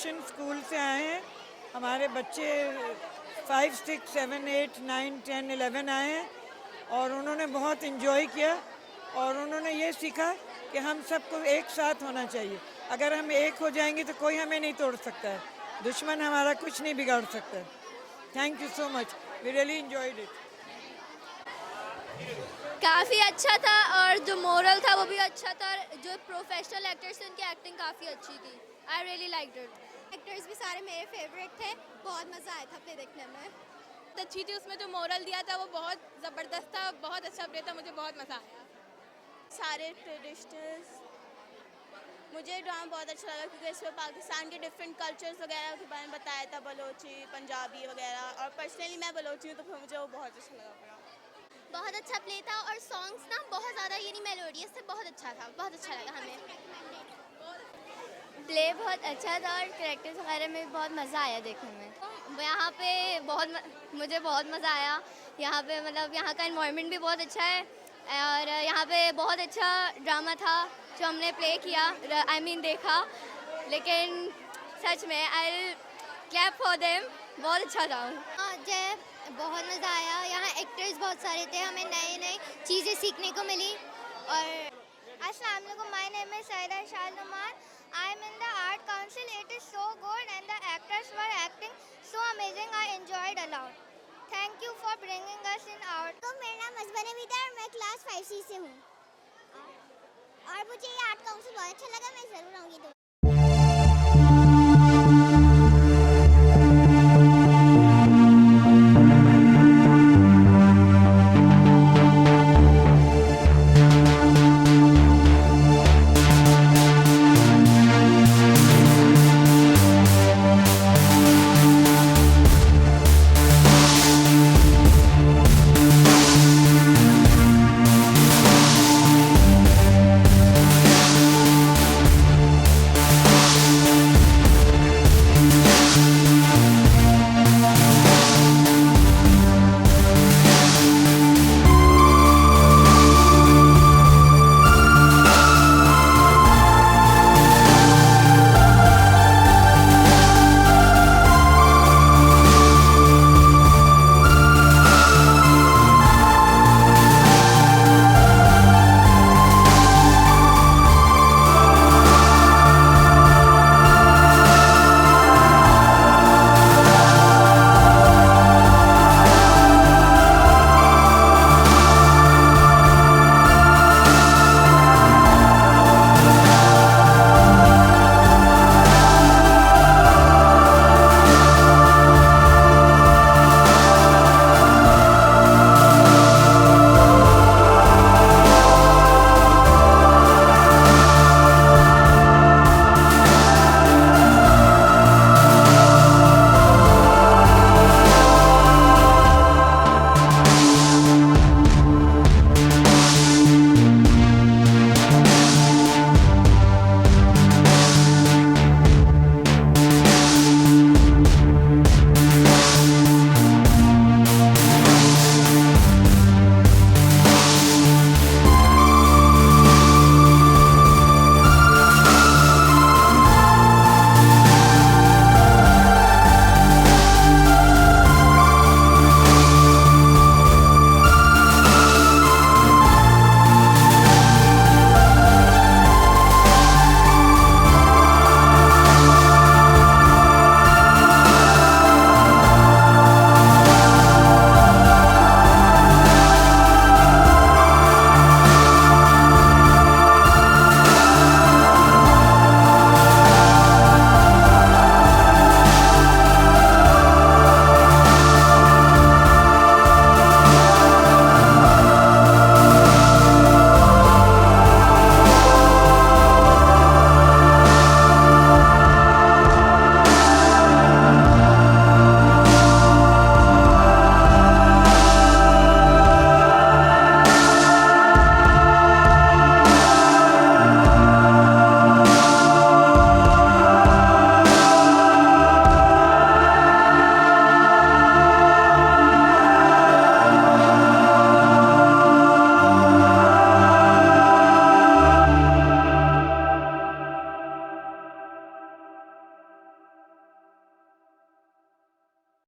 Mission school से आए हैं। हमारे बच्चे 5, 6, 7, 8, 9, 10, 11 आए हैं और उन्होंने बहुत इन्जॉय किया और उन्होंने ये सीखा कि हम सबको एक साथ होना चाहिए। अगर हम एक हो जाएंगे तो कोई हमें नहीं तोड़ सकता है, दुश्मन हमारा कुछ नहीं बिगाड़ सकता है। Thank you so much, we really enjoyed it. काफ़ी अच्छा था और जो मोरल था वो भी अच्छा था और जो प्रोफेशनल एक्टर्स थे उनकी एक्टिंग काफ़ी अच्छी थी। I really liked it. Actors भी सारे मेरे फेवरेट थे, बहुत मज़ा आया था प्ले देखने में। बहुत अच्छी थी, उसमें जो मोरल दिया था वो बहुत ज़बरदस्त था, बहुत अच्छा प्ले था, मुझे बहुत मज़ा आया। सारे ट्रेडिशनल्स, मुझे ड्रामा बहुत अच्छा लगा क्योंकि इसमें पाकिस्तान के डिफरेंट कल्चर्स वगैरह के बारे में बताया था, बलोची, पंजाबी वगैरह, और पर्सनली मैं बलोची हूँ तो फिर मुझे वो बहुत अच्छा लगा पूरा। बहुत अच्छा प्ले था और सॉन्ग्स ना बहुत ज़्यादा ये नहीं मेलोडियस थे, बहुत अच्छा था, बहुत अच्छा लगा हमें। प्ले बहुत अच्छा था और कैरेक्टर्स वगैरह में बहुत मज़ा आया देखने में। यहाँ पे मुझे बहुत मज़ा आया। यहाँ पे मतलब यहाँ का इन्वायरमेंट भी बहुत अच्छा है और यहाँ पे बहुत अच्छा ड्रामा था जो हमने प्ले किया, देखा। लेकिन सच में आई क्लैप फॉर देम, बहुत अच्छा था। जय, बहुत मज़ा आया। यहाँ एक्टर्स बहुत सारे थे, हमें नई नई चीज़ें सीखने को मिली। और अस्सलाम वालेकुम, my name is Saida Shalnuman. I am in the art council. It is so good and the actors were acting so amazing. I enjoyed a lot. Thank you for bringing us in our. तो मेरा नाम अजबर नवीदा और मैं class 5C से हूँ और मुझे ये आर्ट काउंसिल बहुत अच्छा लगा, मैं ज़रूर आऊँगी।